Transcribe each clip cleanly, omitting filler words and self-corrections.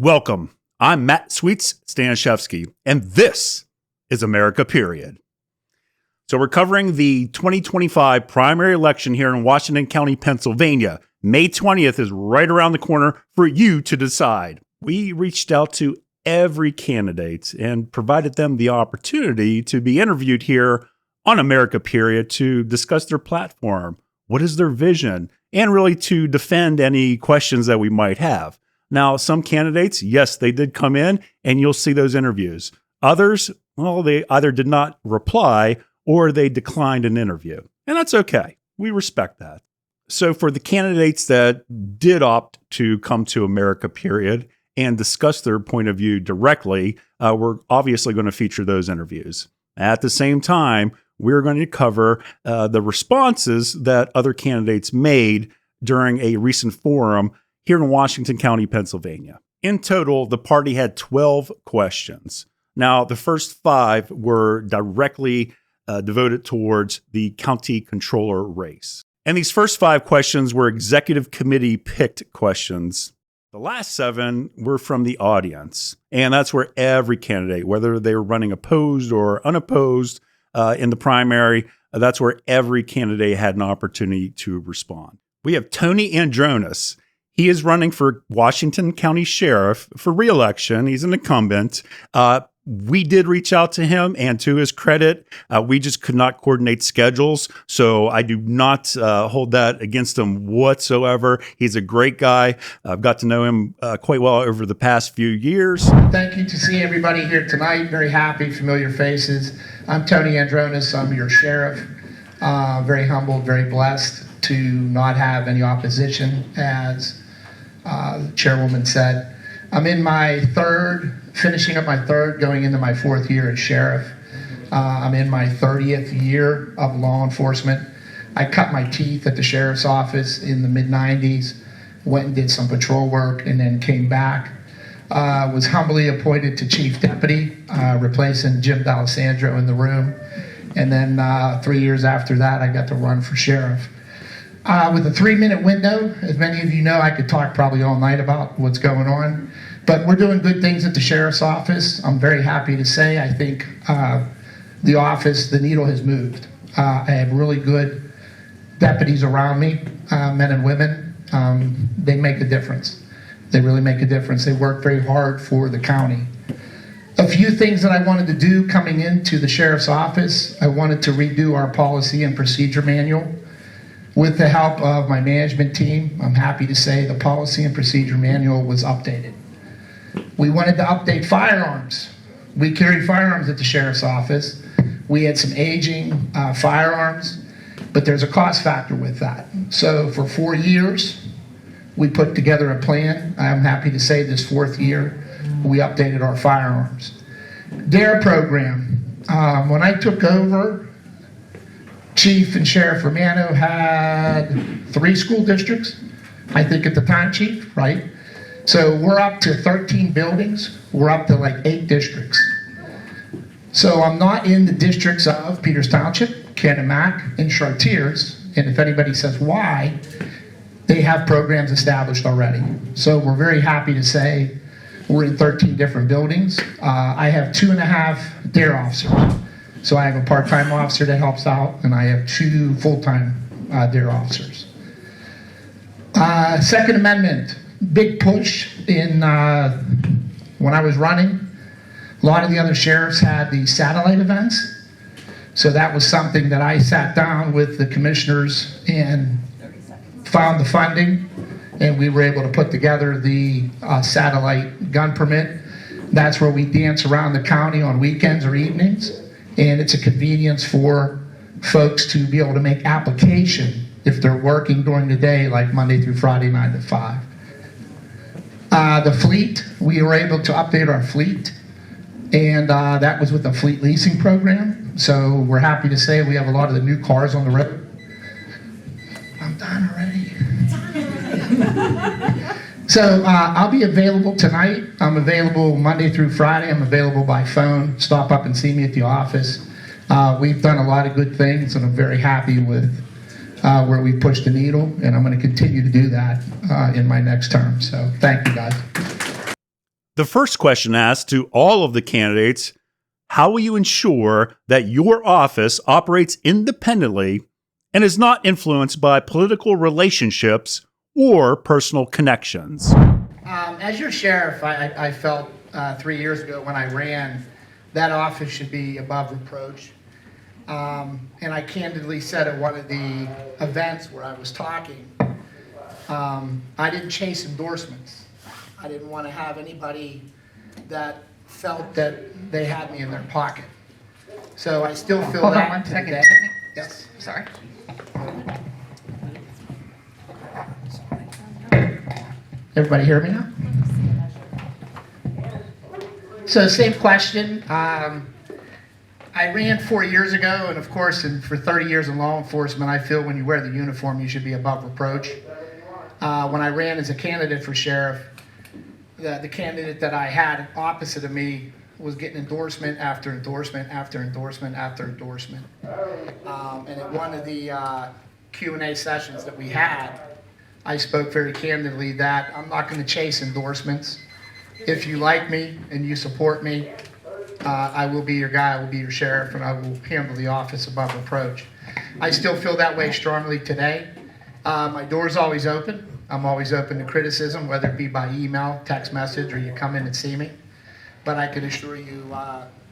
Welcome. I'm Matt Sweets Stanishevsky, and this is America, period. So we're covering the 2025 primary election here in Washington County, Pennsylvania. May 20th is right around the corner for you to decide. We reached out to every candidate and provided them the opportunity to be interviewed here on America, period, to discuss their platform, what is their vision, and really to defend any questions that we might have. Now, some candidates, yes, they did come in and you'll see those interviews. Others, well, they either did not reply or they declined an interview. And that's okay. We respect that. So for the candidates that did opt to come to America, period, and discuss their point of view directly, we're obviously going to feature those interviews. At the same time, we're going to cover the responses that other candidates made during a recent forum here in Washington County, Pennsylvania. In total, the party had 12 questions. Now, the first 5 were directly devoted towards the county controller race. And these first 5 questions were executive committee picked questions. The last 7 were from the audience. And that's where every candidate, whether they were running opposed or unopposed in the primary, that's where every candidate had an opportunity to respond. We have Tony Andronas. He is running for Washington County Sheriff for re-election. He's an incumbent. We did reach out to him, and to his credit, we just could not coordinate schedules. So I do not hold that against him whatsoever. He's a great guy. I've got to know him quite well over the past few years. Thank you to see everybody here tonight. Very happy, familiar faces. I'm Tony Andronas. I'm your sheriff. Very humbled, very blessed to not have any opposition, as the chairwoman said. I'm in my finishing up my 3rd, going into my 4th year as sheriff. I'm in my 30th year of law enforcement. I cut my teeth at the sheriff's office in the mid-90s, went and did some patrol work, and then came back. Was humbly appointed to chief deputy, replacing Jim D'Alessandro in the room. And then 3 years after that, I got to run for sheriff. With a 3-minute window, as many of you know, I could talk probably all night about what's going on. But we're doing good things at the sheriff's office. I'm very happy to say I think the office, the needle has moved. I have really good deputies around me, men and women. They make a difference. They really make a difference. They work very hard for the county. A few things that I wanted to do coming into the sheriff's office. I wanted to redo our policy and procedure manual. With the help of my management team, I'm happy to say the policy and procedure manual was updated. We wanted to update firearms. We carry firearms at the sheriff's office. We had some aging firearms, but there's a cost factor with that. So for 4 years, we put together a plan. I'm happy to say this 4th year, we updated our firearms. DARE program. When I took over, Chief and Sheriff Romano had 3 school districts, I think at the time, Chief, right? So we're up to 13 buildings. We're up to like 8 districts. So I'm not in the districts of Peters Township, Canamac, and Chartiers. And if anybody says why, they have programs established already. So we're very happy to say we're in 13 different buildings. I have 2.5 DARE officers. So I have a part-time officer that helps out, and I have 2 full-time DARE officers. Second Amendment, big push in when I was running. A lot of the other sheriffs had the satellite events. So that was something that I sat down with the commissioners and found the funding, and we were able to put together the satellite gun permit. That's where we dance around the county on weekends or evenings. And it's a convenience for folks to be able to make application if they're working during the day, like Monday through Friday, 9 to 5. The fleet, we were able to update our fleet, and that was with the fleet leasing program. So we're happy to say we have a lot of the new cars on the road. I'm done already. So I'll be available tonight. I'm available Monday through Friday. I'm available by phone. Stop up and see me at the office. We've done a lot of good things, and I'm very happy with where we pushed the needle, and I'm going to continue to do that in my next term. So thank you, guys. The first question asked to all of the candidates, how will you ensure that your office operates independently and is not influenced by political relationships or personal connections? As your sheriff, I felt 3 years ago when I ran, that office should be above reproach. And I candidly said at one of the events where I was talking, I didn't chase endorsements. I didn't want to have anybody that felt that they had me in their pocket. So I still feel Hold that on 1 second. today. Yes, sorry. Everybody hear me now? So same question. I ran 4 years ago, and of course, for 30 years in law enforcement, I feel when you wear the uniform, you should be above reproach. When I ran as a candidate for sheriff, the candidate that I had opposite of me was getting endorsement after endorsement after endorsement after endorsement. And at one of the Q&A sessions that we had, I spoke very candidly that I'm not going to chase endorsements. If you like me and you support me, I will be your guy, I will be your sheriff, and I will handle the office above reproach. I still feel that way strongly today. My door's always open. I'm always open to criticism, whether it be by email, text message, or you come in and see me. But I can assure you,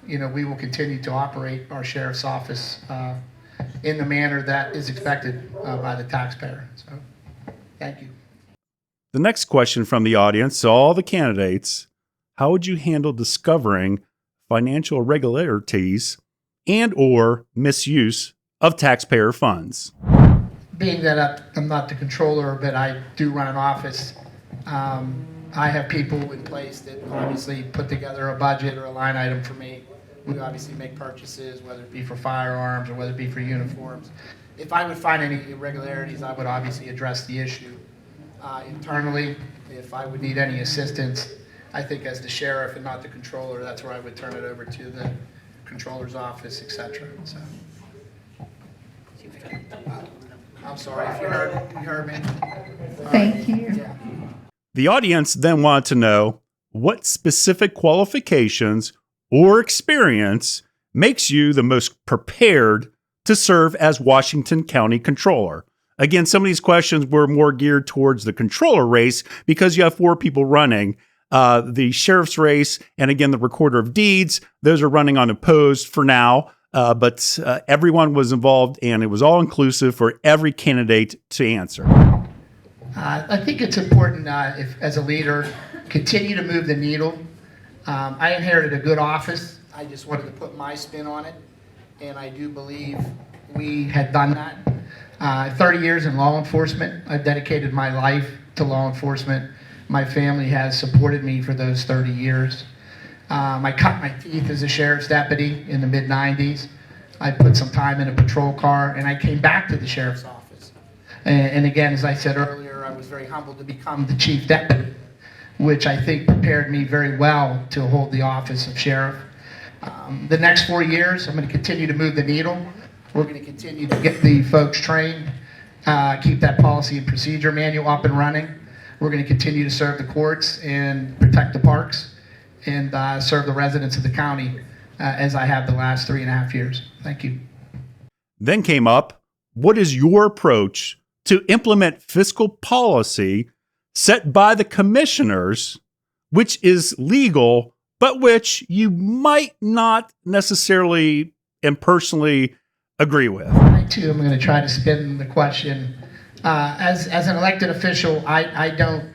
we will continue to operate our sheriff's office in the manner that is expected by the taxpayer. So, thank you. The next question from the audience, all the candidates, how would you handle discovering financial irregularities and or misuse of taxpayer funds? Being that I'm not the controller, but I do run an office, I have people in place that obviously put together a budget or a line item for me. We obviously make purchases, whether it be for firearms or whether it be for uniforms. If I would find any irregularities, I would obviously address the issue internally. If I would need any assistance, I think as the sheriff and not the controller, that's where I would turn it over to the controller's office, etc. So, I'm sorry if you heard me. Thank you. Yeah. The audience then wanted to know what specific qualifications or experience makes you the most prepared to serve as Washington County Controller. Again, some of these questions were more geared towards the controller race because you have 4 people running. The sheriff's race and again, the recorder of deeds, those are running unopposed for now. But everyone was involved and it was all inclusive for every candidate to answer. I think it's important if, as a leader, continue to move the needle. I inherited a good office. I just wanted to put my spin on it, and I do believe we had done that. 30 years in law enforcement. I've dedicated my life to law enforcement. My family has supported me for those 30 years. I cut my teeth as a sheriff's deputy in the mid-90s. I put some time in a patrol car, and I came back to the sheriff's office. And again, as I said earlier, I was very humbled to become the chief deputy, which I think prepared me very well to hold the office of sheriff. The next 4 years, I'm going to continue to move the needle. We're going to continue to get the folks trained, keep that policy and procedure manual up and running. We're going to continue to serve the courts and protect the parks and serve the residents of the county as I have the last 3.5 years. Thank you. Then came up, what is your approach to implement fiscal policy set by the commissioners, which is legal, but which you might not necessarily and personally agree with? I, too, am going to try to spin the question. As an elected official, I don't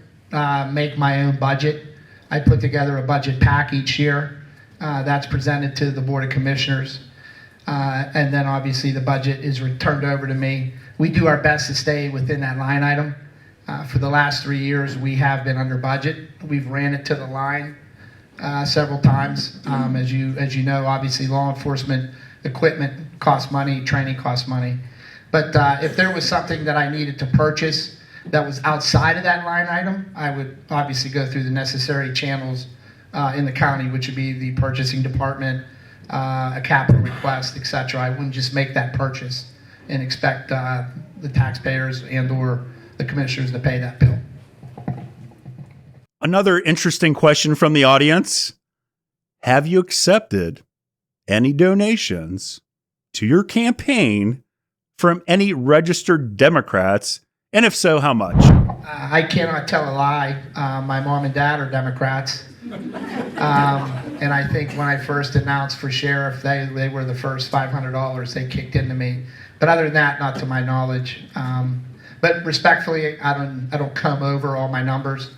make my own budget. I put together a budget pack each year that's presented to the Board of Commissioners. And then obviously the budget is returned over to me. We do our best to stay within that line item. For the last 3 years, we have been under budget. We've ran it to the line several times. As you know, obviously law enforcement equipment costs money, training costs money. But if there was something that I needed to purchase that was outside of that line item, I would obviously go through the necessary channels in the county, which would be the purchasing department, a capital request, etc. I wouldn't just make that purchase and expect the taxpayers and or the commissioners to pay that bill. Another interesting question from the audience. Have you accepted any donations to your campaign from any registered Democrats? And if so, how much? I cannot tell a lie. My mom and dad are Democrats. And I think when I first announced for sheriff, they were the first $500 they kicked into me. But other than that, not to my knowledge. But respectfully, I don't come over all my numbers.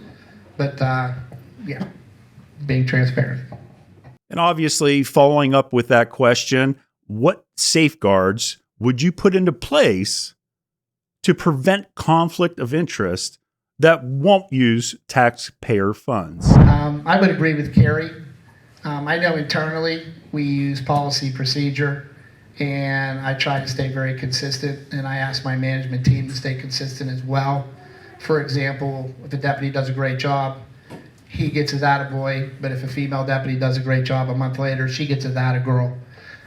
But yeah, being transparent. And obviously, following up with that question, what safeguards would you put into place to prevent conflict of interest that won't use taxpayer funds? I would agree with Carrie. I know internally we use policy procedure, and I try to stay very consistent, and I ask my management team to stay consistent as well. For example, if a deputy does a great job, he gets his attaboy, but if a female deputy does a great job a month later, she gets his attagirl.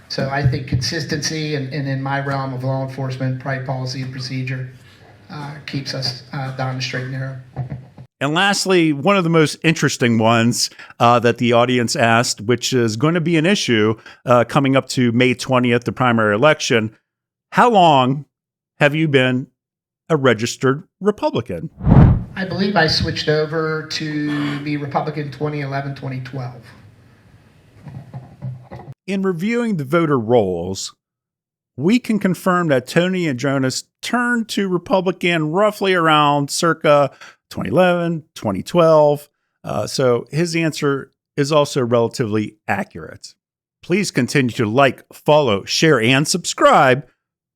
So I think consistency, and in my realm of law enforcement, probably policy and procedure, keeps us down the straight and narrow. And lastly, one of the most interesting ones that the audience asked, which is going to be an issue coming up to May 20th, the primary election. How long have you been a registered Republican? I believe I switched over to be Republican 2011, 2012. In reviewing the voter rolls, we can confirm that Tony Andronas turned to Republican roughly around circa 2011, 2012. So his answer is also relatively accurate. Please continue to like, follow, share, and subscribe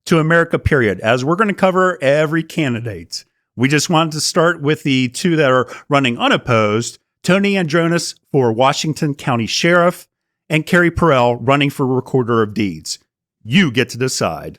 to America Period, as we're going to cover every candidate. We just wanted to start with the two that are running unopposed, Tony Andronas for Washington County Sheriff and Carrie Perrell running for Recorder of Deeds. You get to decide.